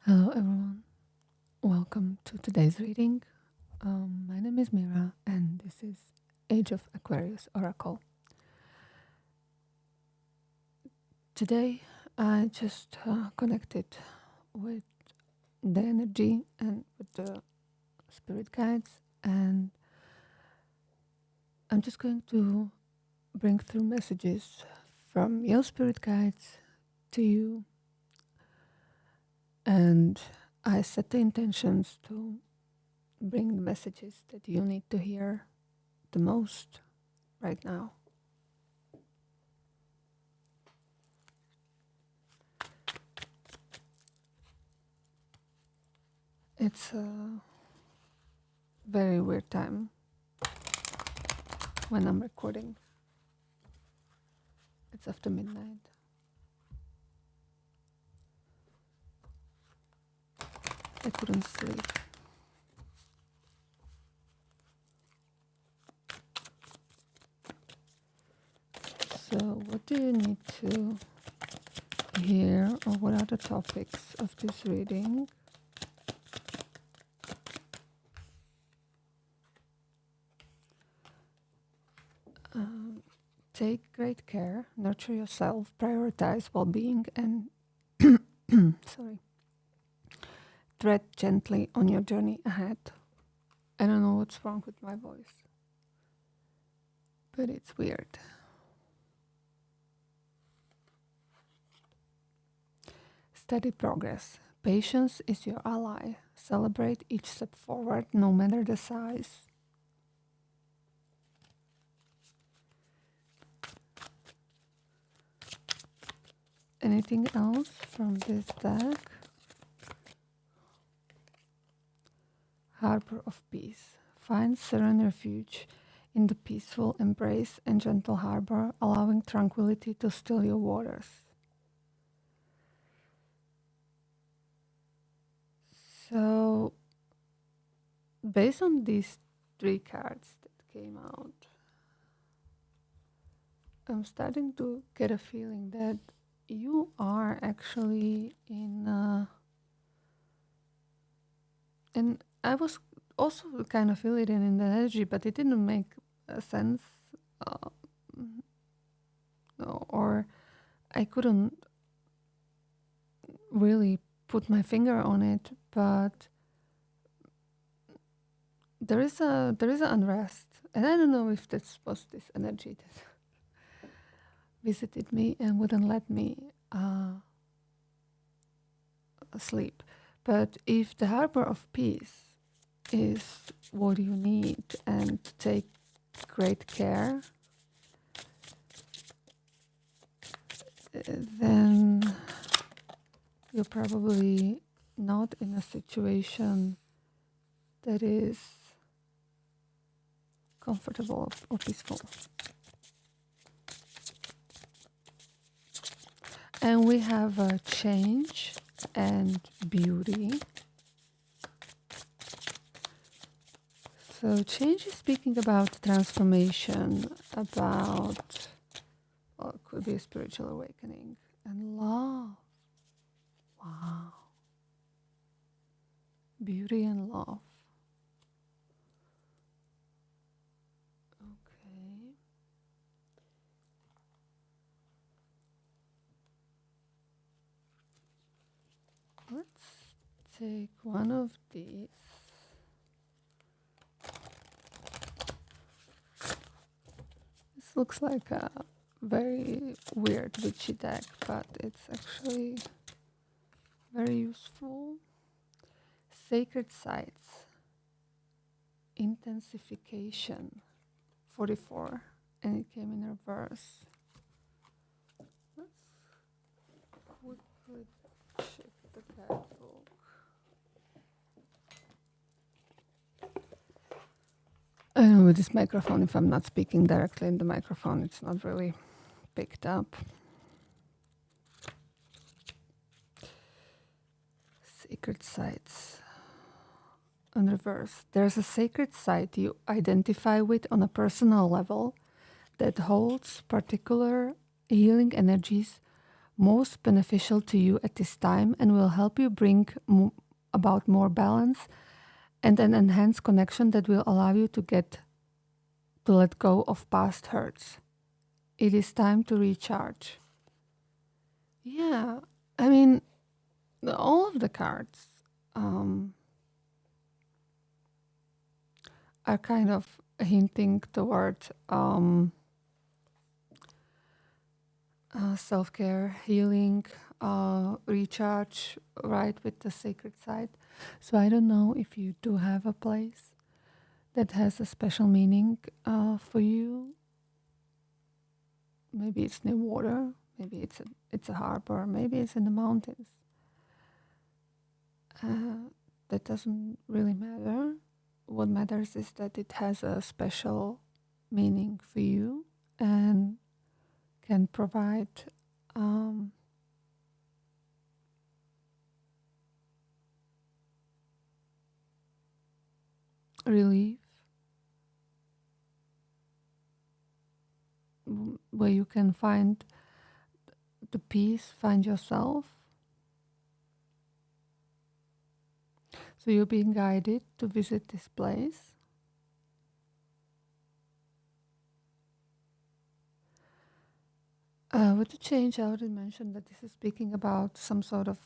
Hello, everyone. Welcome to today's reading. My name is Mira, and this is Age of Aquarius Oracle. Today, I just connected with the energy and with the spirit guides, and I'm just going to bring through messages from your spirit guides to you. And I set the intentions to bring the messages that you need to hear the most right now. It's a very weird time when I'm recording. It's after midnight. I couldn't sleep. So what do you need to hear, or what are the topics of this reading? Take great care, nurture yourself, prioritize well-being, and tread gently on your journey ahead. I don't know what's wrong with my voice, but it's weird. Steady progress. Patience is your ally. Celebrate each step forward, no matter the size. Anything else from this deck? Harbor of Peace. Find serene refuge in the peaceful embrace and gentle harbor, allowing tranquility to still your waters. So, based on these three cards that came out, I'm starting to get a feeling that you are actually in and I was also kind of feeling it in the energy, but it didn't make sense, or I couldn't really put my finger on it. But there is an unrest, and I don't know if this was this energy that visited me and wouldn't let me sleep. But if the harbor of peace is what you need, and take great care, then you're probably not in a situation that is comfortable or peaceful. And we have a change and beauty. So change is speaking about transformation, about, well, it could be a spiritual awakening. And love. Wow. Beauty and love. Okay. Let's take one of these. This looks like a very weird witchy deck, but it's actually very useful. Sacred Sites. Intensification. 44. And it came in reverse. Let's quickly check the card book. I know with this microphone, if I'm not speaking directly in the microphone, it's not really picked up. Sacred sites. On reverse, there's a sacred site you identify with on a personal level that holds particular healing energies most beneficial to you at this time and will help you bring about more balance and an enhanced connection that will allow you to let go of past hurts. It is time to recharge. Yeah, I mean, all of the cards are kind of hinting toward self-care, healing, recharge, right, with the sacred side. So I don't know if you do have a place that has a special meaning for you. Maybe it's near water, maybe it's a harbor, maybe it's in the mountains. That doesn't really matter. What matters is that it has a special meaning for you and can provide relief, where you can find the peace, find yourself. So you're being guided to visit this place. With the change, I already mentioned that this is speaking about some sort of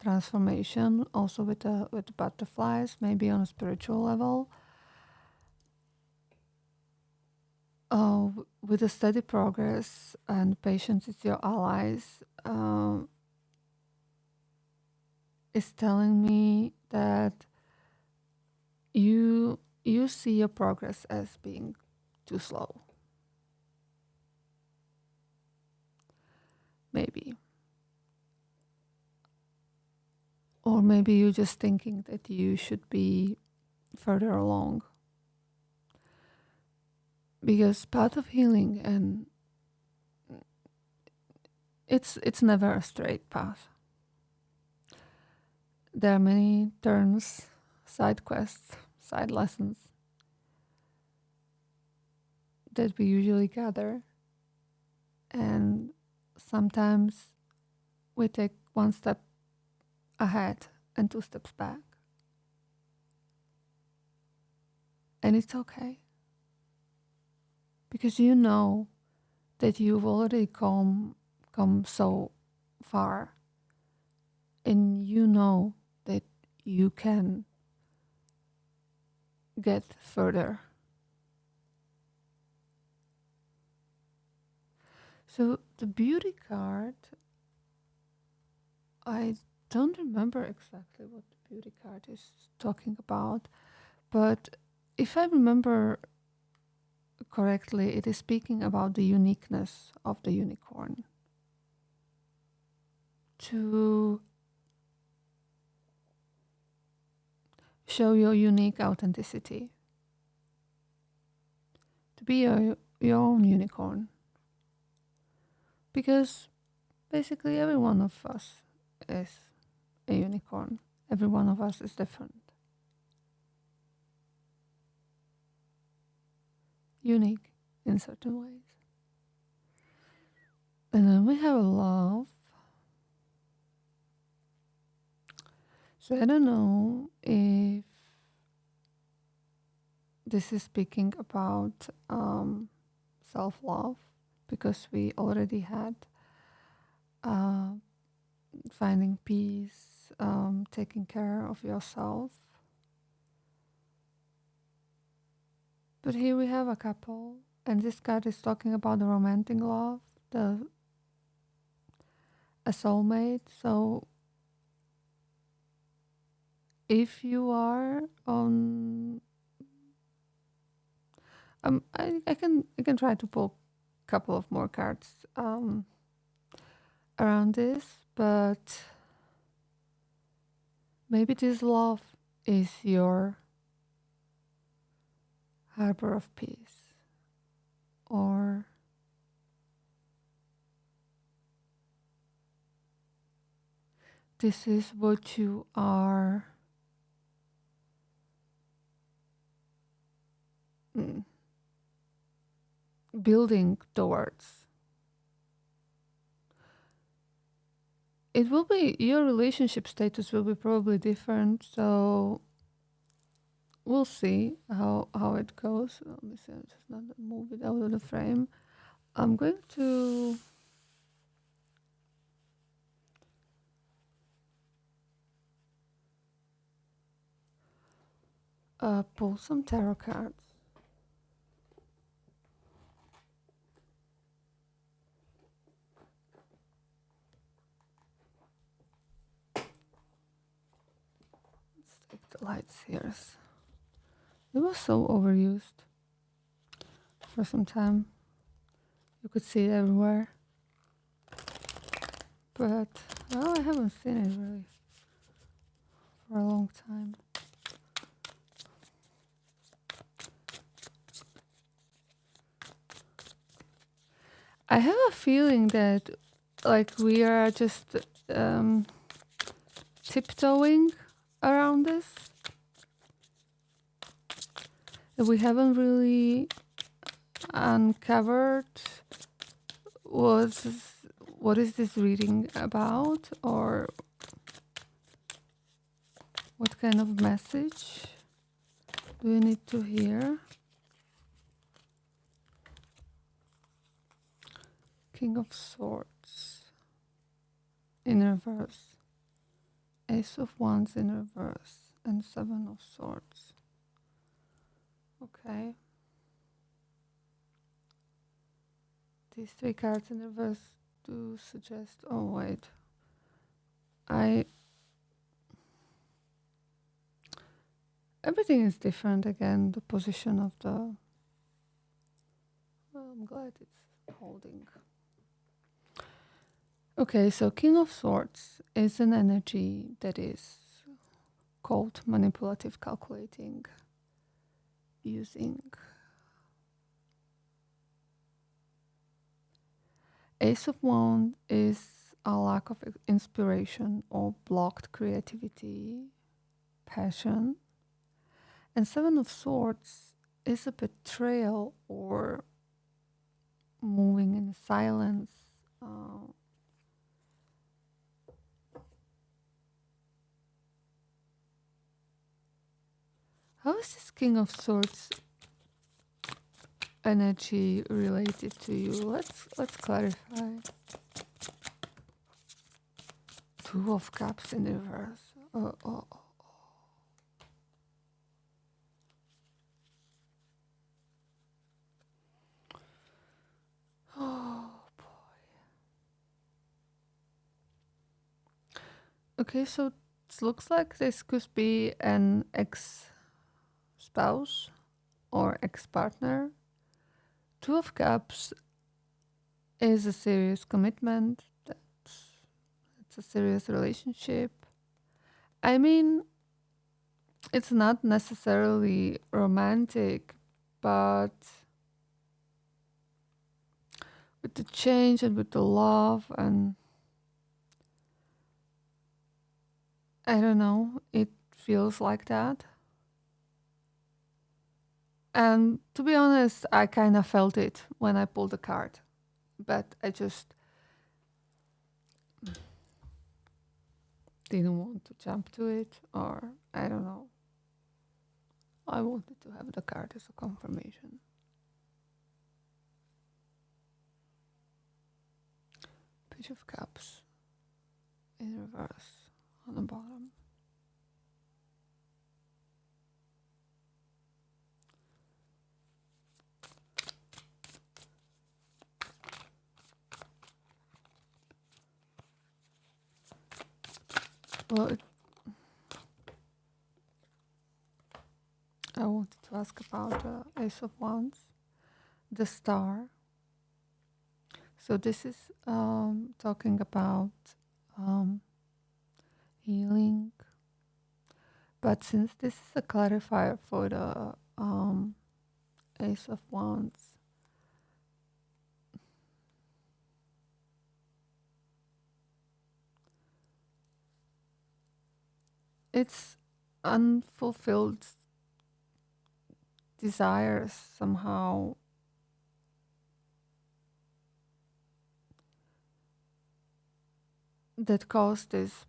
transformation, also with the butterflies, maybe on a spiritual level. With a steady progress and patience is your allies, is telling me that you see your progress as being too slow. Maybe. Or maybe you're just thinking that you should be further along. Because path of healing, and it's never a straight path. There are many turns, side quests, side lessons that we usually gather, and sometimes we take one step ahead and two steps back. And it's okay. Because you know that you've already come so far, and you know that you can get further. So the beauty card, I don't remember exactly what the beauty card is talking about, but if I remember correctly, it is speaking about the uniqueness of the unicorn. To show your unique authenticity. To be your own unicorn. Because basically every one of us is a unicorn. Every one of us is different. Unique in certain ways. And then we have love. So I don't know if this is speaking about self-love, because we already had finding peace, taking care of yourself. But here we have a couple, and this card is talking about the romantic love, a soulmate. So if you are on, I can try to pull a couple of more cards around this, but maybe this love is your harbor of peace, or this is what you are building towards. it will be, your relationship status will be probably different. So we'll see how it goes. Let me see, just not move it out of the frame. I'm going to pull some tarot cards. Let's take the lights here. It was so overused for some time. You could see it everywhere. But, well, I haven't seen it really for a long time. I have a feeling that, like, we are just tiptoeing around this. That we haven't really uncovered what is this reading about, or what kind of message do we need to hear. King of Swords in reverse, Ace of Wands in reverse, and Seven of Swords. Okay. These three cards in reverse do suggest, oh wait, everything is different again. The position of the, well, I'm glad it's holding. Okay, so King of Swords is an energy that is called manipulative, calculating, using. Ace of Wands is a lack of inspiration or blocked creativity, passion. And Seven of Swords is a betrayal or moving in silence. How is this King of Swords energy related to you? Let's clarify. Two of Cups in reverse. Oh. Oh boy. Okay, so it looks like this could be an ex-spouse or ex-partner. Two of Cups is a serious commitment. It's a serious relationship. I mean, it's not necessarily romantic, but with the change and with the love, and I don't know, it feels like that. And to be honest, I kind of felt it when I pulled the card, but I just didn't want to jump to it, or I don't know. I wanted to have the card as a confirmation. Page of Cups in reverse on the bottom. Well, I wanted to ask about the Ace of Wands, the Star. So this is talking about healing, but since this is a clarifier for the Ace of Wands, it's unfulfilled desires somehow. that cause this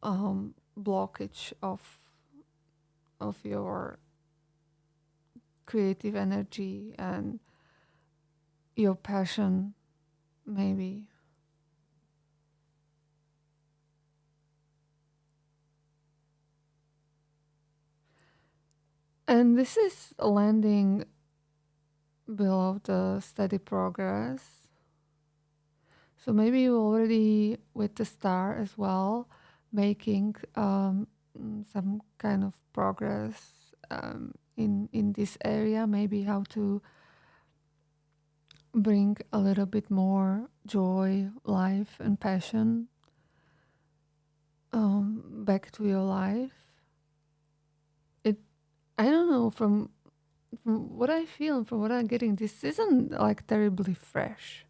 blockage of your creative energy and your passion, maybe. And this is landing below the steady progress. So maybe you already with the star as well, making some kind of progress in this area. Maybe how to bring a little bit more joy, life, and passion back to your life. It I don't know from what I feel and from what I'm getting. This isn't like terribly fresh.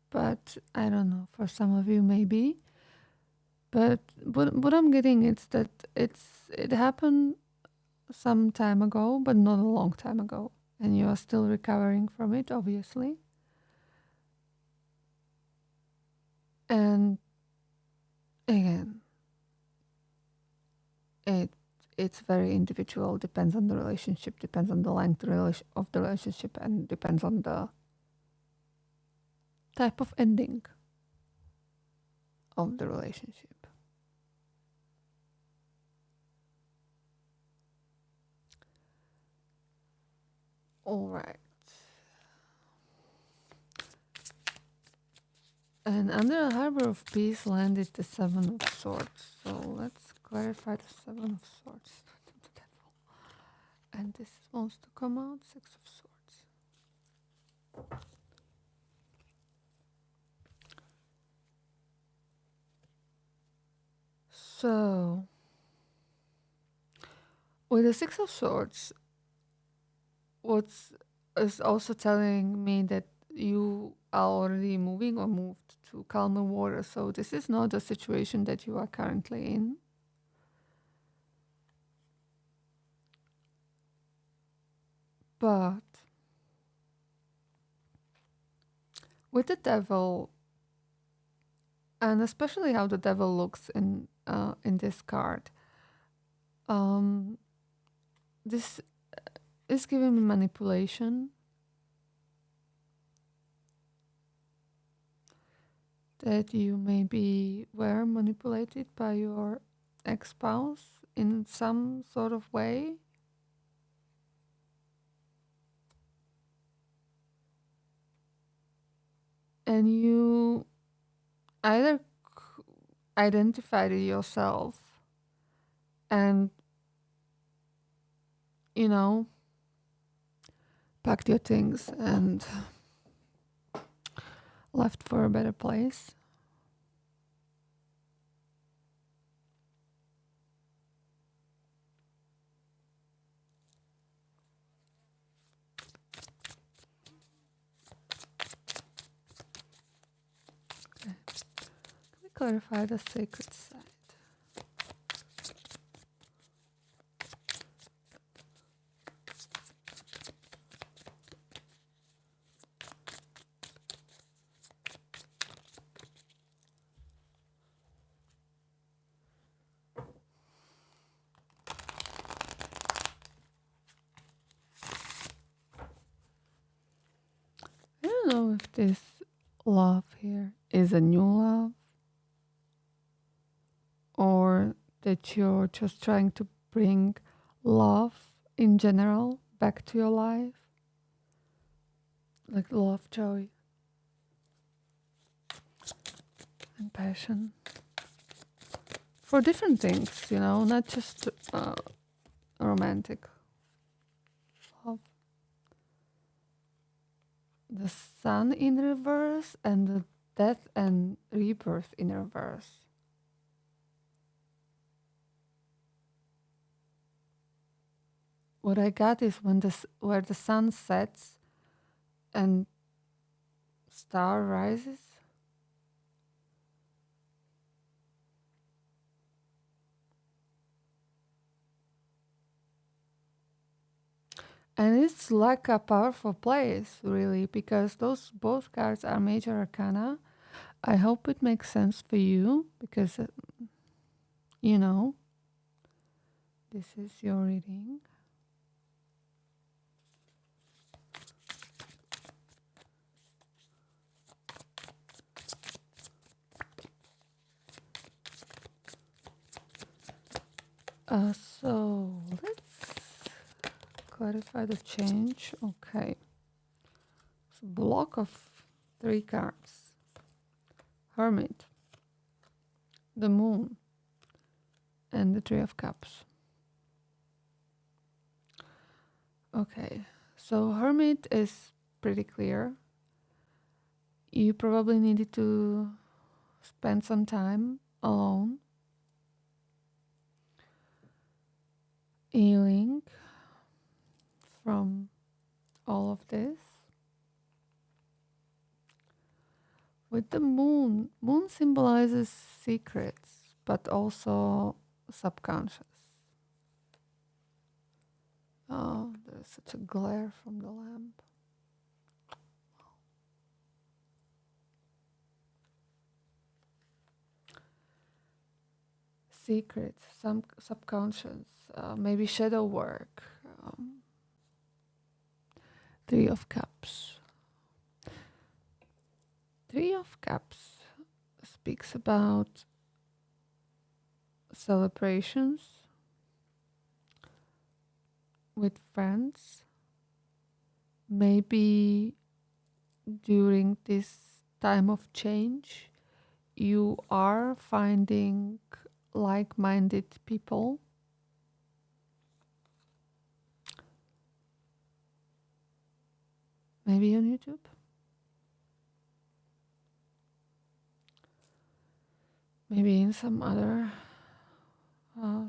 But I don't know, for some of you maybe. But what I'm getting is that it happened some time ago, but not a long time ago, and you are still recovering from it, obviously. And again, it it's very individual. Depends on the relationship. Depends on the length of the relationship, and depends on the type of ending of the relationship. All right. And under the Harbor of Peace landed the Seven of Swords. So let's clarify the Seven of Swords. The devil. And this wants to come out Six of Swords. So with the Six of Swords, what's is also telling me that you are already moving or moved to calmer water. So this is not the situation that you are currently in. But with the devil, and especially how the devil looks in this card, um, this is giving me manipulation. That you maybe were manipulated by your ex-spouse in some sort of way. And you either identified it yourself and, you know, packed your things and left for a better place. Okay. Can we clarify the sacred side? I don't know if this love here is a new love or that you're just trying to bring love in general back to your life, like love, joy, and passion for different things, you know, not just romantic love. The sun in reverse and the death and rebirth in reverse. What I got is where the sun sets and star rises. And it's like a powerful place, really, because those both cards are major arcana. I hope it makes sense for you because, you know, this is your reading. So let's clarify the change. Okay. So block of 3 cards. Hermit, the Moon, and the Three of Cups. Okay. So Hermit is pretty clear. You probably needed to spend some time alone, healing from all of this. With the moon, moon symbolizes secrets, but also subconscious. Oh, there's such a glare from the lamp. Secrets, some subconscious, maybe shadow work. Three of Cups. Three of Cups speaks about celebrations with friends. Maybe during this time of change, you are finding like-minded people. Maybe on YouTube. Maybe in some other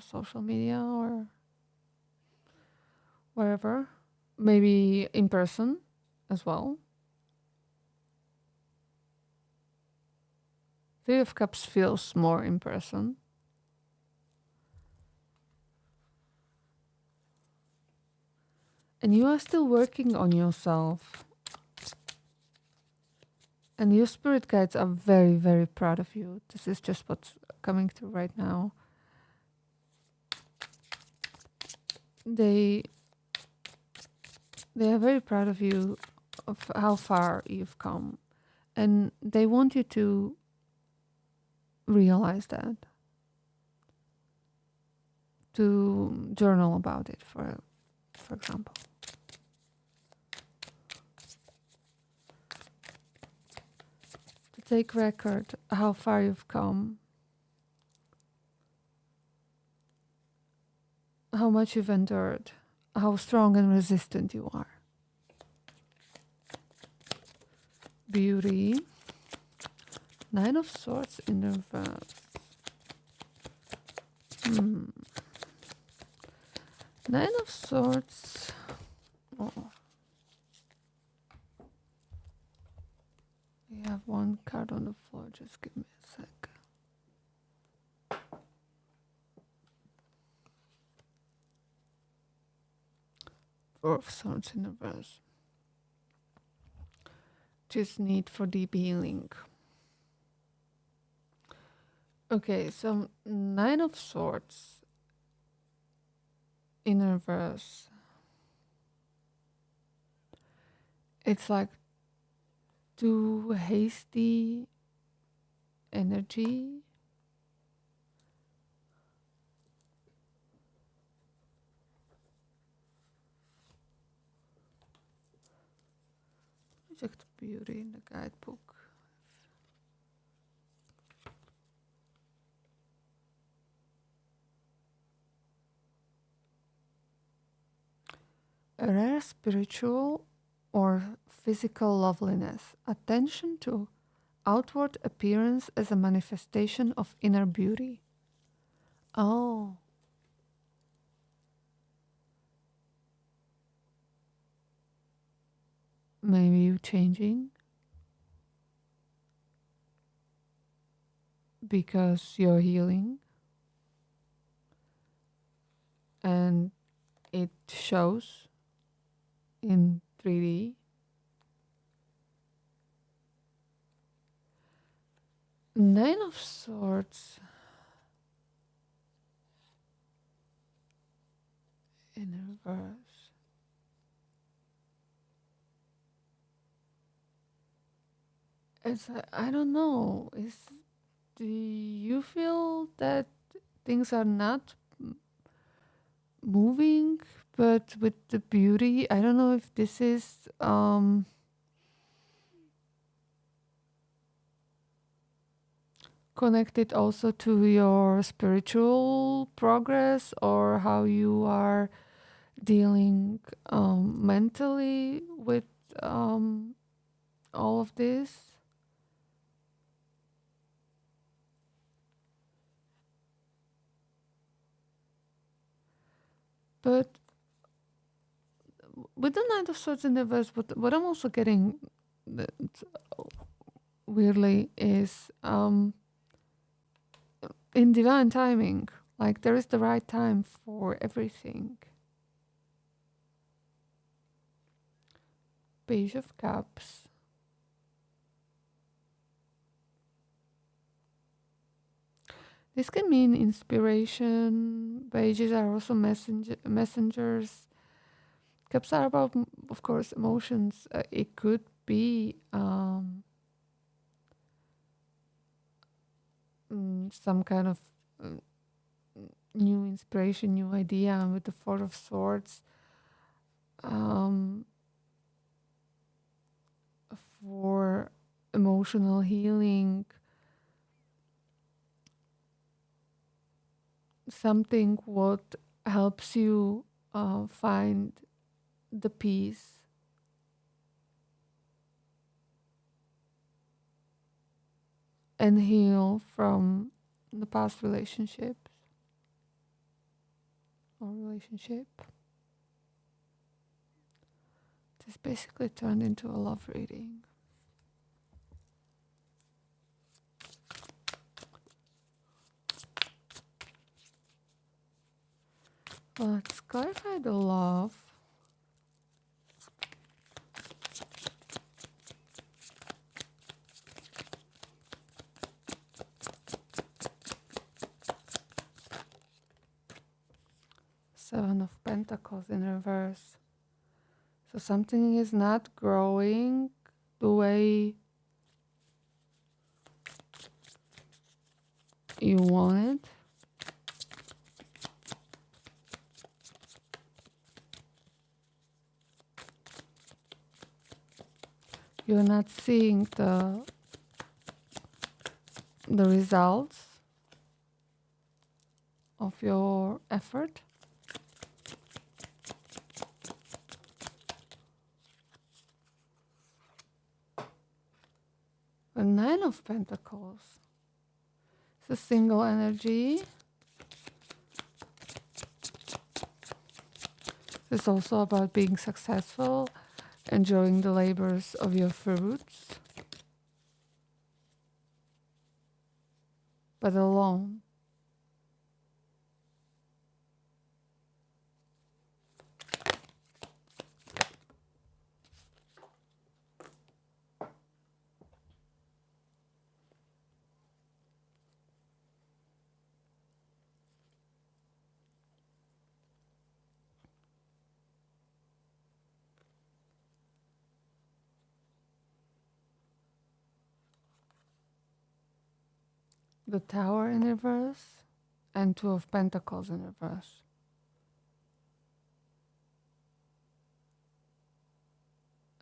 social media or wherever. Maybe in person as well. Three of Cups feels more in person. And you are still working on yourself. And your spirit guides are very, very proud of you. This is just what's coming through right now. They are very proud of you, of how far you've come. And they want you to realize that. To journal about it, for example. To take record how far you've come. How much you've endured. How strong and resistant you are. Beauty. Nine of Swords in reverse. Nine of Swords. Oh. We have one card on the floor. Just give me a sec. Four of Swords in reverse. Just need for deep healing. Okay, so Nine of Swords in reverse. It's like too hasty energy. Check the beauty in the guidebook. A rare spiritual or physical loveliness. Attention to outward appearance as a manifestation of inner beauty. Oh. Maybe you changing because you're healing and it shows in 3D. Nine of Swords in reverse. I don't know. Do you feel that things are not moving, but with the beauty? I don't know if this is connected also to your spiritual progress or how you are dealing mentally with um, all of this. But with the Knight of Swords in reverse, what I'm also getting that weirdly is in divine timing, like there is the right time for everything. Page of Cups. This can mean inspiration. Pages are also messengers. Cups are about, of course, emotions. It could be some kind of uh, new inspiration, new idea. And with the Four of Swords, um, for emotional healing, something what helps you find the peace and heal from the past relationships or relationship. This basically turned into a love reading. Let's clarify the love. Seven of Pentacles in reverse. So something is not growing the way you want it. You're not seeing the results of your effort. A Nine of Pentacles. It's a single energy. It's also about being successful, enjoying the labors of your fruits, but alone. The Tower in reverse and Two of Pentacles in reverse.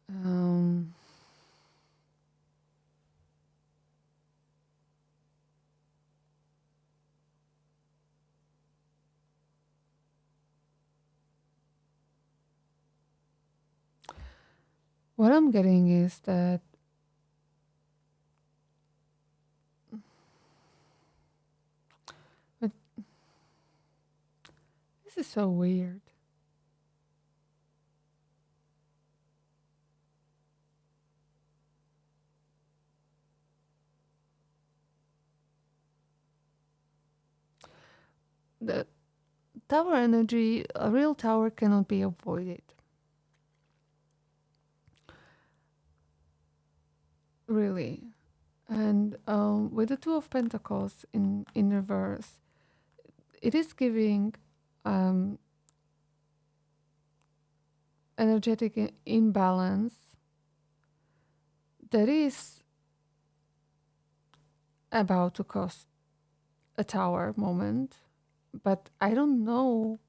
Um, what I'm getting is that but this is so weird. The Tower energy, a real tower cannot be avoided. Really. And with the Two of Pentacles in reverse, it is giving um, energetic imbalance that is about to cause a tower moment. But I don't know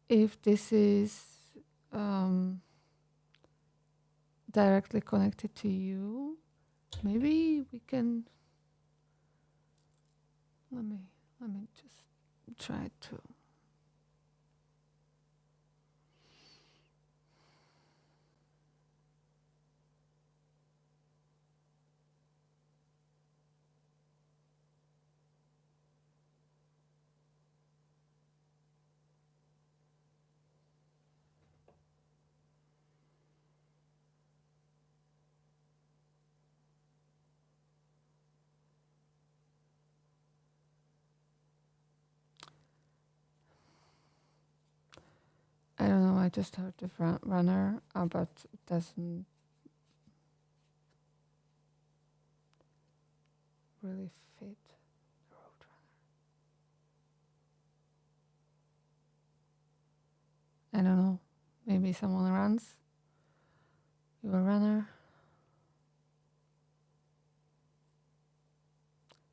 if this is um, directly connected to you. Maybe we can. Let me just try to. I don't know. I just heard the runner, but it doesn't really fit the road runner. I don't know. Maybe someone runs. You're a runner.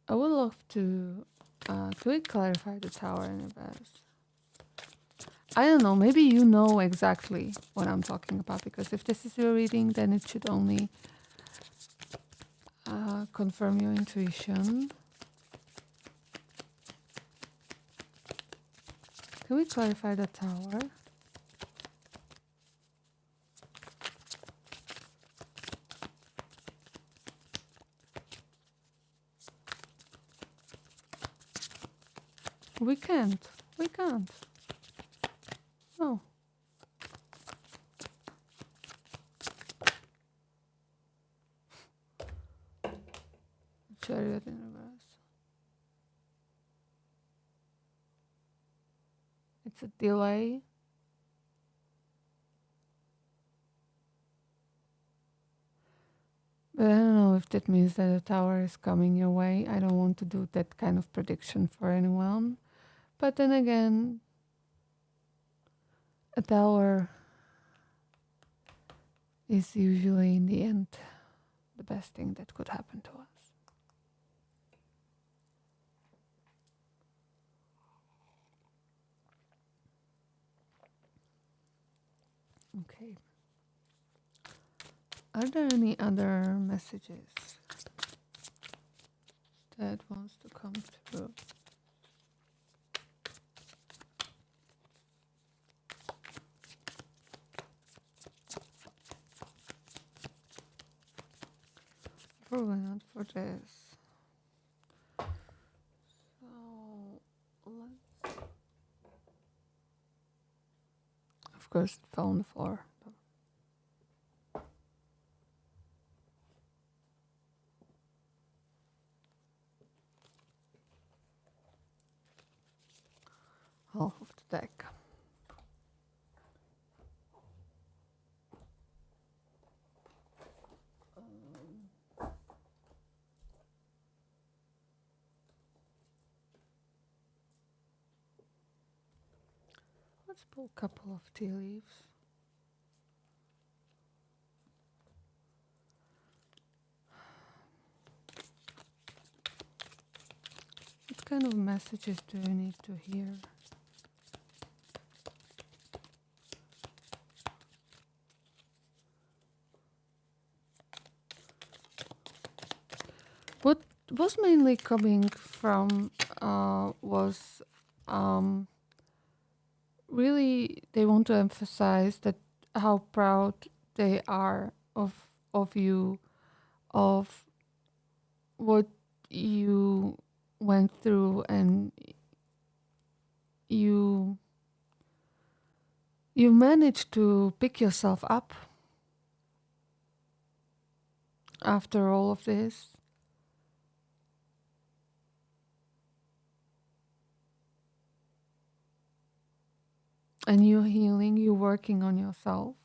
I would love to. Can we clarify the tower in reverse? I don't know. Maybe you know exactly what I'm talking about, because if this is your reading, then it should only confirm your intuition. Can we clarify the tower? We can't. We can't. Oh. Chariot in reverse. It's a delay. But I don't know if that means that a tower is coming your way. I don't want to do that kind of prediction for anyone. But then again, a tower is usually in the end the best thing that could happen to us. Okay. Are there any other messages that wants to come through? Probably not for this. So let's. Of course, it fell on the floor. Half of the deck. Let's pull a couple of tea leaves. What kind of messages do you need to hear? What was mainly coming from was really they want to emphasize that how proud they are of you, of what you went through, and you managed to pick yourself up after all of this. And you're healing, you're working on yourself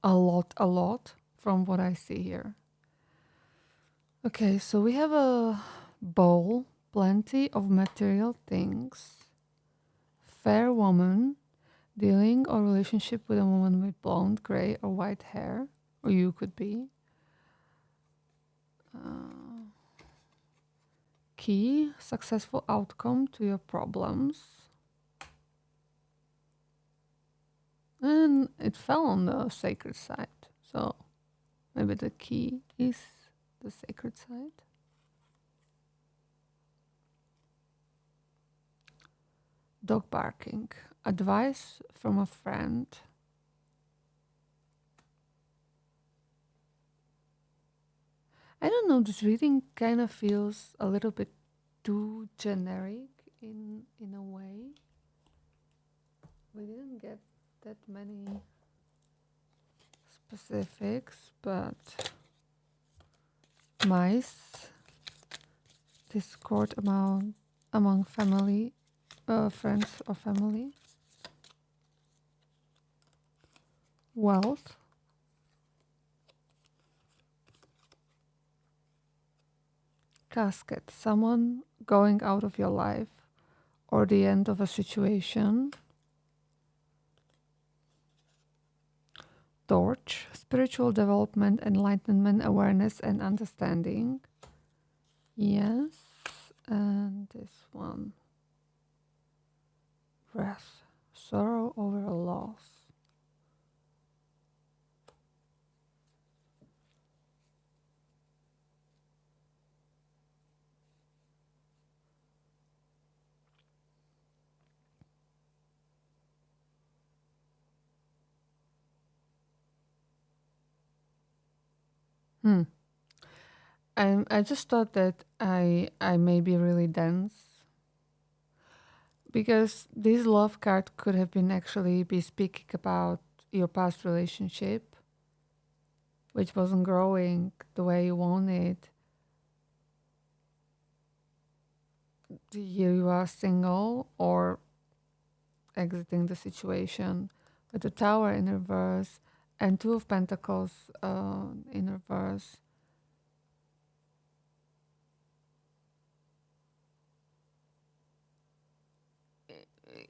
a lot from what I see here. Okay, so we have a bowl, plenty of material things, fair woman, dealing or relationship with a woman with blonde, gray, or white hair, or you could be. Key, successful outcome to your problems. And it fell on the sacred side, so maybe the key is the sacred side. Dog barking, advice from a friend. I don't know, this reading kind of feels a little bit too generic in a way. We didn't get that many specifics, but mice, discord among family, friends or family. Wealth, casket, someone going out of your life or the end of a situation. Torch, spiritual development, enlightenment, awareness, and understanding. Yes, and this one. Wrath, sorrow over a loss. I just thought that I may be really dense because this love card could have been actually be speaking about your past relationship, which wasn't growing the way you wanted. You are single or exiting the situation with the Tower in reverse and Two of Pentacles in reverse.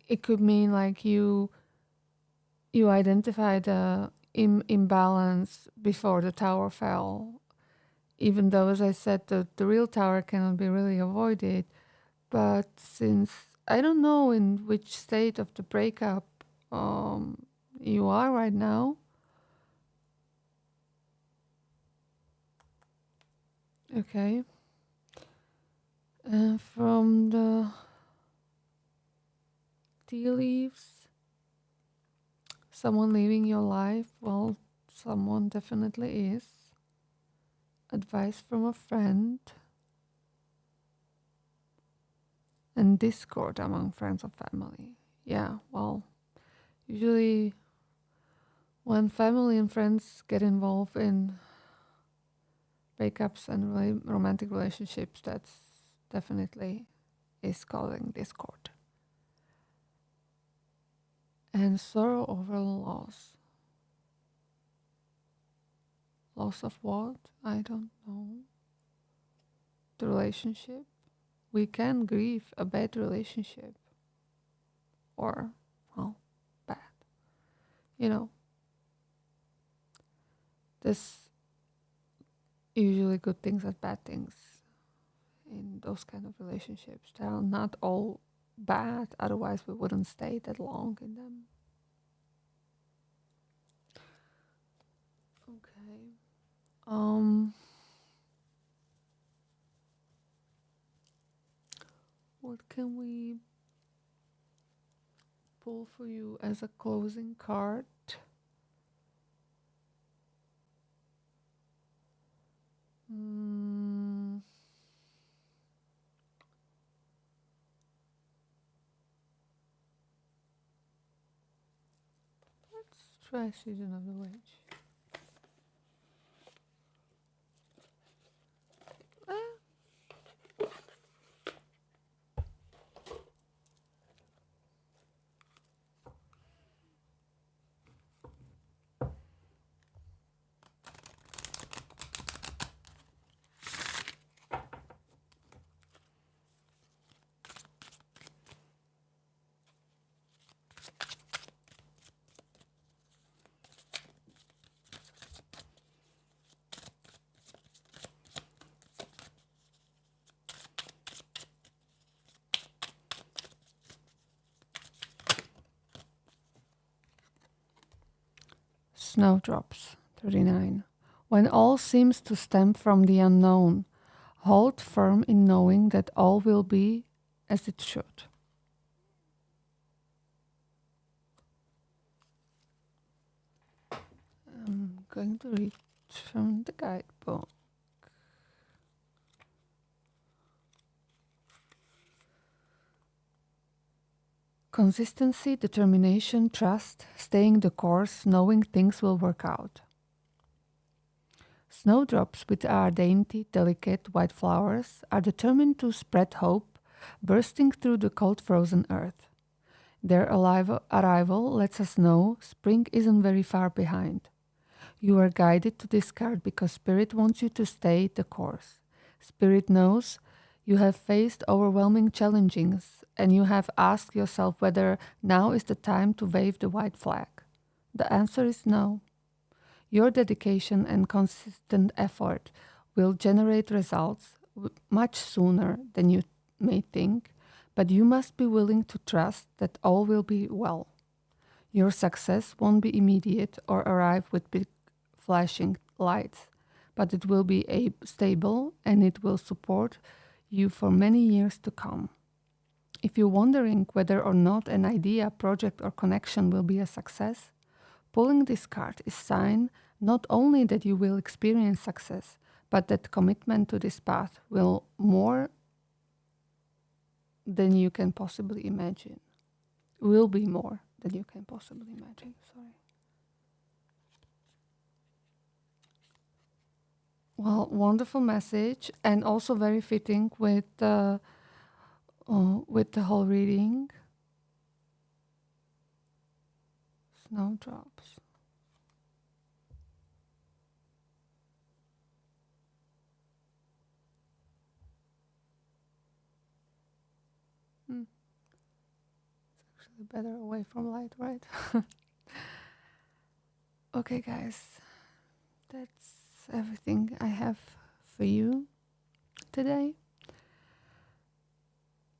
It could mean like you identified the imbalance before the tower fell, even though, as I said, the real tower cannot be really avoided. But since I don't know in which state of the breakup you are right now, okay, from the tea leaves, someone leaving your life, well, someone definitely is. Advice from a friend. And discord among friends or family. Yeah, well, usually when family and friends get involved in breakups and romantic relationships, that's definitely is causing discord. And sorrow over loss. Loss of what? I don't know. The relationship. We can grieve a bad relationship. Or, well, bad. You know, there's usually good things and bad things in those kind of relationships. They are not all bad, otherwise we wouldn't stay that long in them. Okay. What can we pull for you as a closing card? Let's try Season of the Witch. Snowdrops, 39. When all seems to stem from the unknown, hold firm in knowing that all will be as it should. I'm going to read from the guidebook. Consistency, determination, trust, staying the course, knowing things will work out. Snowdrops, with our dainty, delicate white flowers, are determined to spread hope, bursting through the cold frozen earth. Their arrival lets us know spring isn't very far behind. You are guided to this card because Spirit wants you to stay the course. Spirit knows you have faced overwhelming challenges and you have asked yourself whether now is the time to wave the white flag. The answer is no. Your dedication and consistent effort will generate results much sooner than you may think, but you must be willing to trust that all will be well. Your success won't be immediate or arrive with big flashing lights, but it will be stable and it will support you for many years to come. If you're wondering whether or not an idea, project, or connection will be a success, pulling this card is sign not only that you will experience success, but that commitment to this path will more than you can possibly imagine. Will be more than you can possibly imagine. Sorry. Well, wonderful message, and also very fitting with the whole reading. Snowdrops. It's actually better away from light, right? Okay, guys, that's everything I have for you today.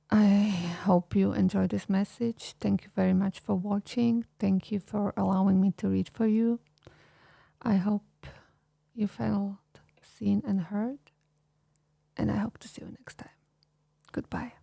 I hope you enjoyed this message. Thank you very much for watching. Thank you for allowing me to read for you. I hope you felt seen and heard, and I hope to see you next time. Goodbye.